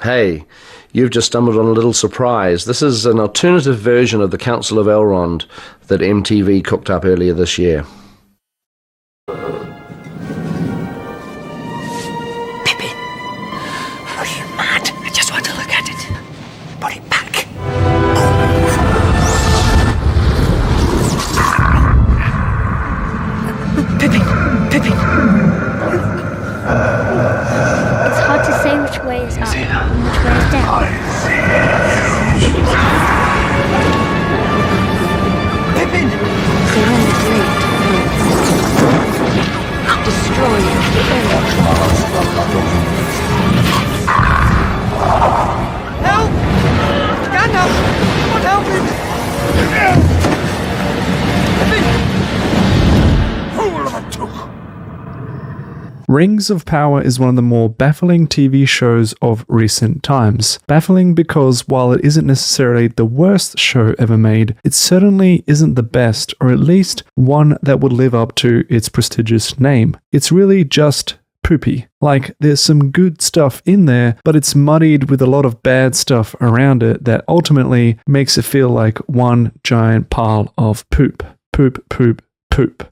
Hey, you've just stumbled on a little surprise. This is an alternative version of the Council of Elrond that MTV cooked up earlier this year. Pippin, are you mad? I just want to look at it. Put it back. Pippin. It's hard to say which way is up and which way is down. Pippin! So when the great destroying the earth. Help! Gandalf! Someone help him! Rings of Power is one of the more baffling TV shows of recent times. Baffling because while it isn't necessarily the worst show ever made, it certainly isn't the best, or at least one that would live up to its prestigious name. It's really just poopy. Like, there's some good stuff in there, but it's muddied with a lot of bad stuff around it that ultimately makes it feel like one giant pile of poop. Poop.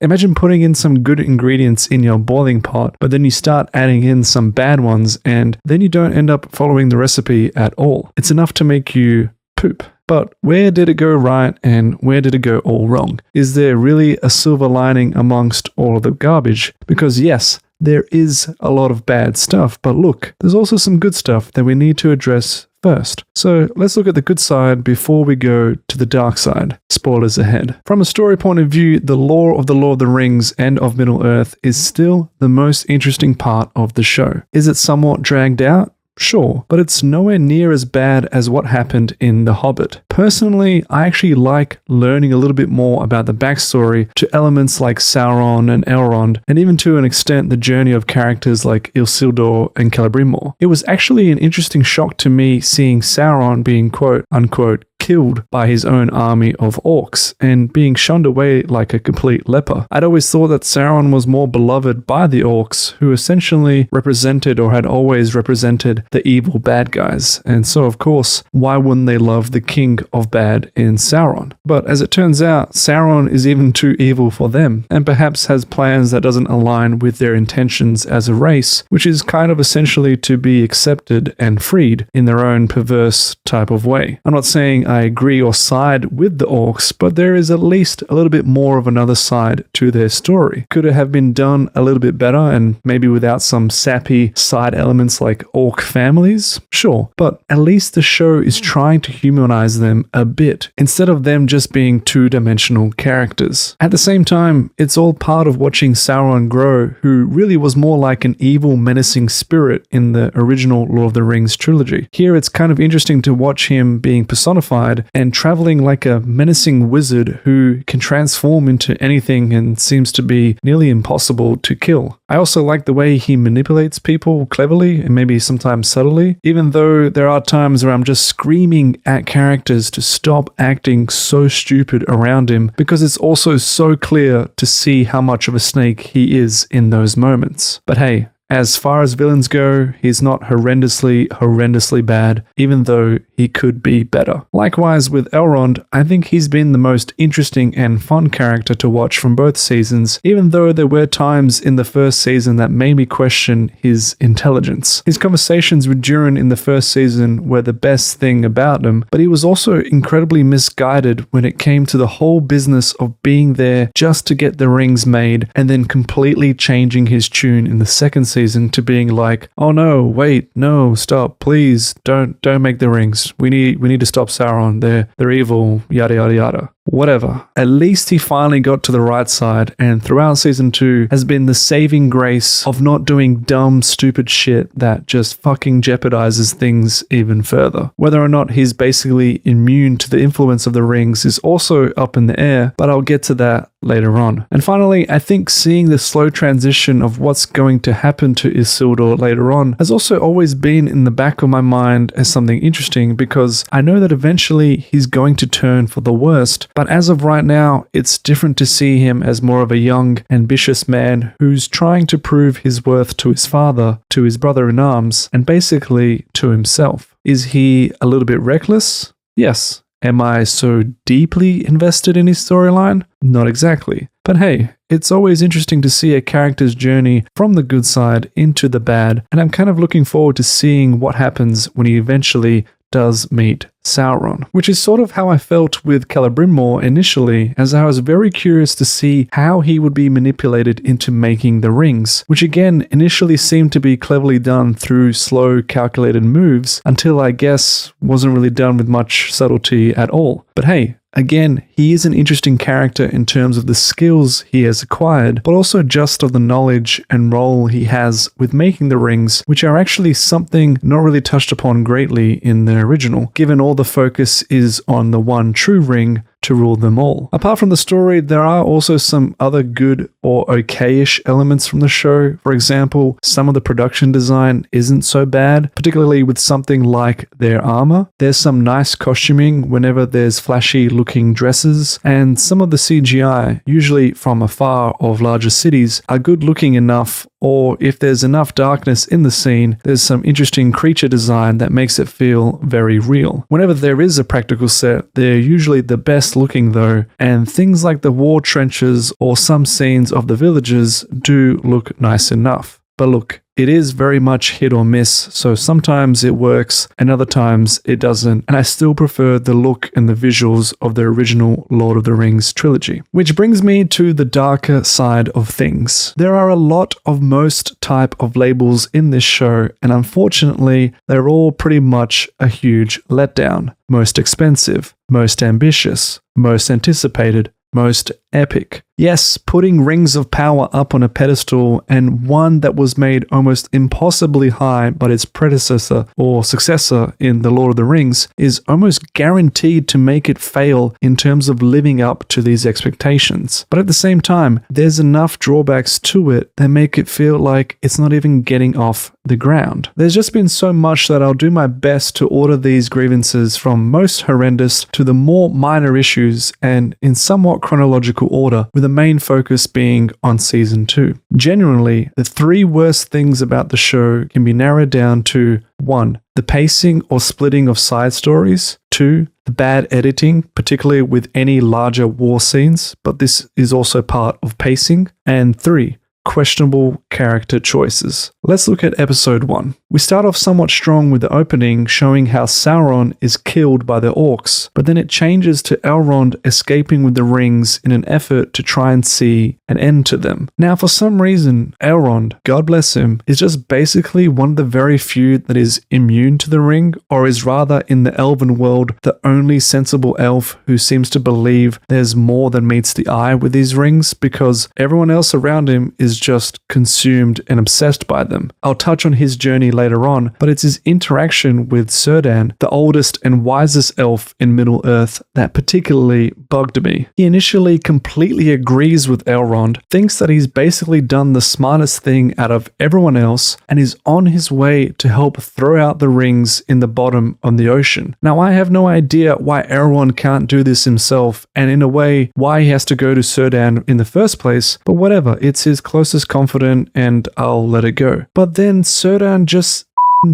Imagine putting in some good ingredients in your boiling pot, but then you start adding in some bad ones, and then you don't end up following the recipe at all. It's enough to make you poop. But where did it go right and where did it go all wrong? Is there really a silver lining amongst all of the garbage? Because yes, there is a lot of bad stuff, but look, there's also some good stuff that we need to address first. So let's look at the good side before we go to the dark side. Spoilers ahead. From a story point of view, the lore of the Lord of the Rings and of Middle-earth is still the most interesting part of the show. Is it somewhat dragged out? Sure, but it's nowhere near as bad as what happened in The Hobbit. Personally, I actually like learning a little bit more about the backstory to elements like Sauron and Elrond, and even to an extent the journey of characters like Isildur and Celebrimbor. It was actually an interesting shock to me seeing Sauron being quote-unquote killed by his own army of orcs and being shunned away like a complete leper. I'd always thought that Sauron was more beloved by the orcs, who essentially represented or had always represented the evil bad guys. And so, of course, why wouldn't they love the king of bad in Sauron? But as it turns out, Sauron is even too evil for them, and perhaps has plans that doesn't align with their intentions as a race, which is kind of essentially to be accepted and freed in their own perverse type of way. I'm not saying I agree or side with the orcs, but there is at least a little bit more of another side to their story. Could it have been done a little bit better and maybe without some sappy side elements like orc families? Sure, but at least the show is trying to humanize them a bit instead of them just being two-dimensional characters. At the same time, it's all part of watching Sauron grow, who really was more like an evil, menacing spirit in the original Lord of the Rings trilogy. Here it's kind of interesting to watch him being personified and traveling like a menacing wizard who can transform into anything and seems to be nearly impossible to kill. I also like the way he manipulates people cleverly and maybe sometimes subtly, even though there are times where I'm just screaming at characters to stop acting so stupid around him, because it's also so clear to see how much of a snake he is in those moments. But hey, as far as villains go, he's not horrendously bad, even though he could be better. Likewise with Elrond, I think he's been the most interesting and fun character to watch from both seasons, even though there were times in the first season that made me question his intelligence. His conversations with Durin in the first season were the best thing about him, but he was also incredibly misguided when it came to the whole business of being there just to get the rings made and then completely changing his tune in the second season to being like, oh no, wait, no, stop, please, don't make the rings. We need to stop Sauron. They're evil, yada yada yada. Whatever. At least he finally got to the right side, and throughout season 2 has been the saving grace of not doing dumb, stupid shit that just fucking jeopardizes things even further. Whether or not he's basically immune to the influence of the rings is also up in the air, but I'll get to that later on. And finally, I think seeing the slow transition of what's going to happen to Isildur later on has also always been in the back of my mind as something interesting, because I know that eventually he's going to turn for the worst, But as of right now, it's different to see him as more of a young, ambitious man who's trying to prove his worth to his father, to his brother-in-arms, and basically to himself. Is he a little bit reckless? Yes. Am I so deeply invested in his storyline? Not exactly. But hey, it's always interesting to see a character's journey from the good side into the bad, and I'm kind of looking forward to seeing what happens when he eventually does meet Sauron, which is sort of how I felt with Celebrimbor initially, as I was very curious to see how he would be manipulated into making the rings, which again initially seemed to be cleverly done through slow calculated moves until I guess wasn't really done with much subtlety at all. But hey, again, he is an interesting character in terms of the skills he has acquired, but also just of the knowledge and role he has with making the rings, which are actually something not really touched upon greatly in the original, given all the focus is on the one true ring to rule them all. Apart from the story, there are also some other good or okay-ish elements from the show. For example, some of the production design isn't so bad, particularly with something like their armor. There's some nice costuming whenever there's flashy looking dresses, and some of the CGI, usually from afar of larger cities, are good looking enough, or if there's enough darkness in the scene, there's some interesting creature design that makes it feel very real. Whenever there is a practical set, they're usually the best looking though, and things like the war trenches or some scenes of the villages do look nice enough. But look, it is very much hit or miss, so sometimes it works and other times it doesn't, and I still prefer the look and the visuals of the original Lord of the Rings trilogy. Which brings me to the darker side of things. There are a lot of most type of labels in this show, and unfortunately, they're all pretty much a huge letdown. Most expensive, most ambitious, most anticipated, most epic. Yes, putting Rings of Power up on a pedestal, and one that was made almost impossibly high by its predecessor or successor in The Lord of the Rings, is almost guaranteed to make it fail in terms of living up to these expectations. But at the same time, there's enough drawbacks to it that make it feel like it's not even getting off the ground. There's just been so much that I'll do my best to order these grievances from most horrendous to the more minor issues, and in somewhat chronological order, with the main focus being on season 2. Genuinely, the 3 worst things about the show can be narrowed down to 1. The pacing or splitting of side stories. 2. The bad editing, particularly with any larger war scenes, but this is also part of pacing. And 3. Questionable character choices. Let's look at episode 1. We start off somewhat strong with the opening showing how Sauron is killed by the orcs, but then it changes to Elrond escaping with the rings in an effort to try and see an end to them. Now, for some reason, Elrond, God bless him, is just basically one of the very few that is immune to the ring, or is rather in the elven world the only sensible elf who seems to believe there's more than meets the eye with these rings, because everyone else around him is just consumed and obsessed by them. I'll touch on his journey later on, but it's his interaction with Círdan, the oldest and wisest elf in Middle-earth, that particularly bugged me. He initially completely agrees with Elrond, thinks that he's basically done the smartest thing out of everyone else, and is on his way to help throw out the rings in the bottom of the ocean. Now, I have no idea why Elrond can't do this himself, and in a way, why he has to go to Círdan in the first place, but whatever, it's his closest confidant, and I'll let it go. But then Círdan just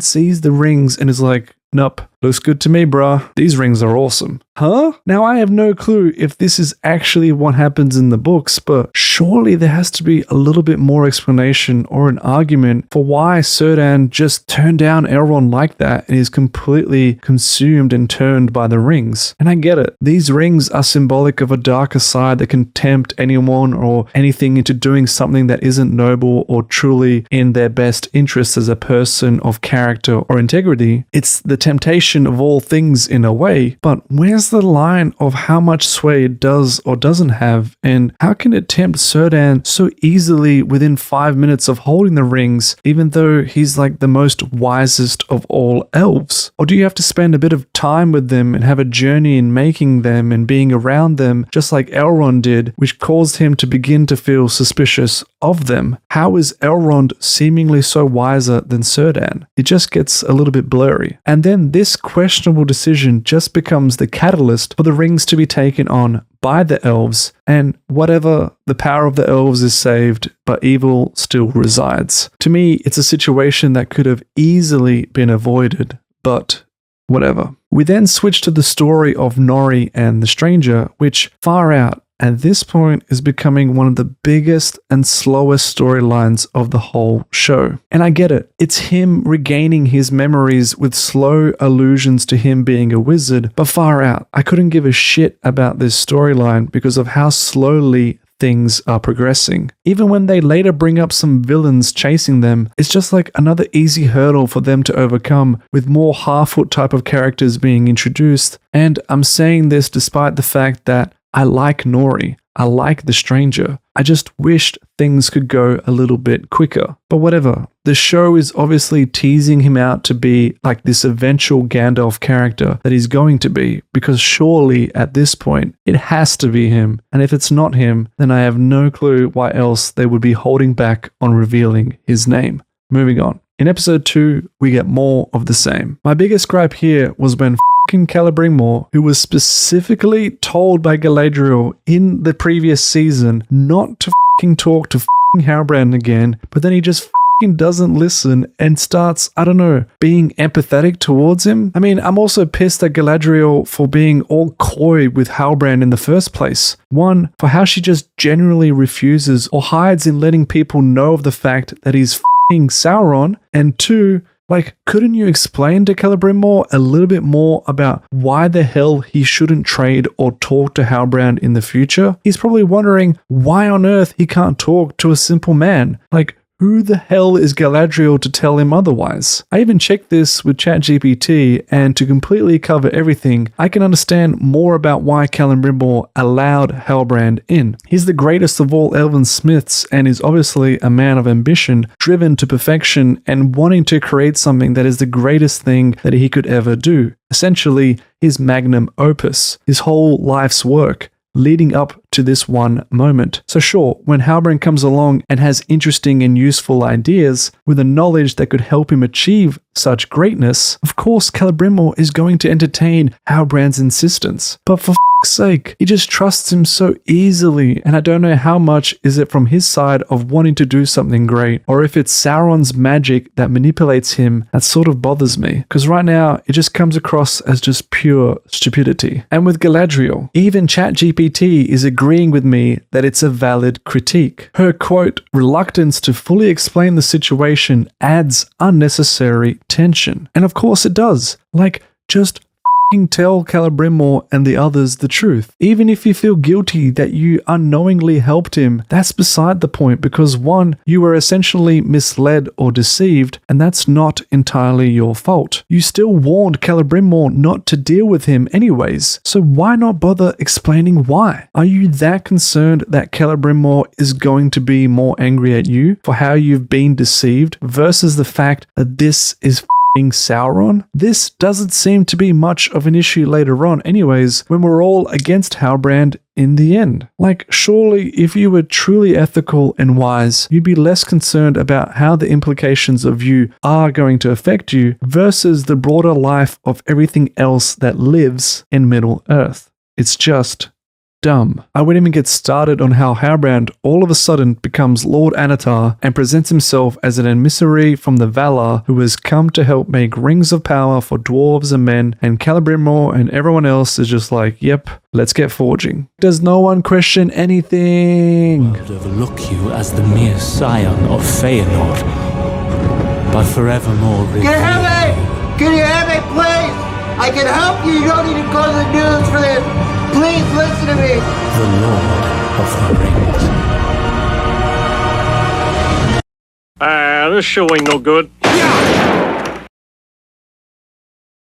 sees the rings and is like, nope, looks good to me, bruh. These rings are awesome. Huh? Now, I have no clue if this is actually what happens in the books, but surely there has to be a little bit more explanation or an argument for why Círdan just turned down Elrond like that and is completely consumed and turned by the rings. And I get it. These rings are symbolic of a darker side that can tempt anyone or anything into doing something that isn't noble or truly in their best interest as a person of character or integrity. It's the temptation of all things in a way, but where's the line of how much sway it does or doesn't have, and how can it tempt Círdan so easily within 5 minutes of holding the rings, even though he's like the most wisest of all elves? Or do you have to spend a bit of time with them and have a journey in making them and being around them, just like Elrond did, which caused him to begin to feel suspicious of them, how is Elrond seemingly so wiser than Círdan? It just gets a little bit blurry. And then this questionable decision just becomes the catalyst for the rings to be taken on by the elves, and whatever, the power of the elves is saved, but evil still resides. To me, it's a situation that could have easily been avoided, but whatever. We then switch to the story of Nori and the Stranger, which, far out, at this point is becoming one of the biggest and slowest storylines of the whole show. And I get it. It's him regaining his memories with slow allusions to him being a wizard, but far out. I couldn't give a shit about this storyline because of how slowly things are progressing. Even when they later bring up some villains chasing them, it's just like another easy hurdle for them to overcome, with more Harfoot type of characters being introduced. And I'm saying this despite the fact that I like Nori, I like the Stranger. I just wished things could go a little bit quicker. But whatever, the show is obviously teasing him out to be like this eventual Gandalf character that he's going to be, because surely at this point it has to be him. And if it's not him, then I have no clue why else they would be holding back on revealing his name. Moving on. In episode 2, we get more of the same. My biggest gripe here was when Celebrimor, who was specifically told by Galadriel in the previous season not to talk to Halbrand again, but then he just doesn't listen and starts, I don't know, being empathetic towards him. I mean, I'm also pissed at Galadriel for being all coy with Halbrand in the first place. One, for how she just generally refuses or hides in letting people know of the fact that he's Sauron, and two, like, couldn't you explain to Celebrimor a little bit more about why the hell he shouldn't trade or talk to Halbrand in the future? He's probably wondering why on earth he can't talk to a simple man. Like, who the hell is Galadriel to tell him otherwise? I even checked this with ChatGPT, and to completely cover everything, I can understand more about why Celebrimor allowed Halbrand in. He's the greatest of all elven smiths and is obviously a man of ambition, driven to perfection and wanting to create something that is the greatest thing that he could ever do. Essentially, his magnum opus, his whole life's work, leading up to this one moment. So sure, when Halbrand comes along and has interesting and useful ideas with a knowledge that could help him achieve such greatness, of course Celebrimor is going to entertain Halbrand's insistence. But for sake, he just trusts him so easily, and I don't know how much is it from his side of wanting to do something great, or if it's Sauron's magic that manipulates him that sort of bothers me, because right now it just comes across as just pure stupidity. And with Galadriel, even ChatGPT is agreeing with me that it's a valid critique. Her quote, reluctance to fully explain the situation adds unnecessary tension. And of course it does. Like, just tell Celebrimor and the others the truth. Even if you feel guilty that you unknowingly helped him, that's beside the point, because one, you were essentially misled or deceived, and that's not entirely your fault. You still warned Celebrimor not to deal with him anyways, so why not bother explaining why? Are you that concerned that Celebrimor is going to be more angry at you for how you've been deceived versus the fact that this is Sauron? This doesn't seem to be much of an issue later on anyways, when we're all against Halbrand in the end. Like, surely if you were truly ethical and wise, you'd be less concerned about how the implications of you are going to affect you versus the broader life of everything else that lives in Middle-earth. It's just dumb. I wouldn't even get started on how Halbrand all of a sudden becomes Lord Anatar and presents himself as an emissary from the Valar who has come to help make rings of power for dwarves and men, and Celebrimor and everyone else is just like, yep, let's get forging. Does no one question anything? I would overlook you as the mere scion of Fëanor, but forevermore Can you hear me? Can you hear me, please? I can help you. You don't need to go to the news for this. Please listen to me. The Lord of the Rings. This show ain't no good.